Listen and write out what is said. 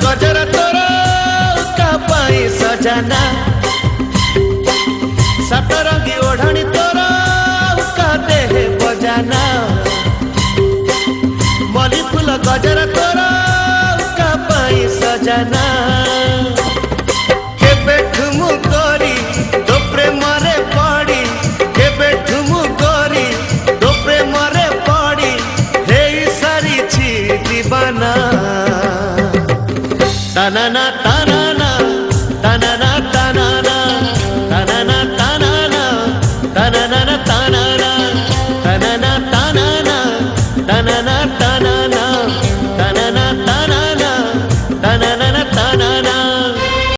गजर तोर कापाई सजाना सतरंगी ओढ़नी तोर का देह बजाना मली फूल गजर तोर कापाई सजाना केबे ठुमु करी तो प्रेम रे पड़ी केबे ठुमु करी तो प्रेम रे पड़ी हे सारी छी दीवाना तना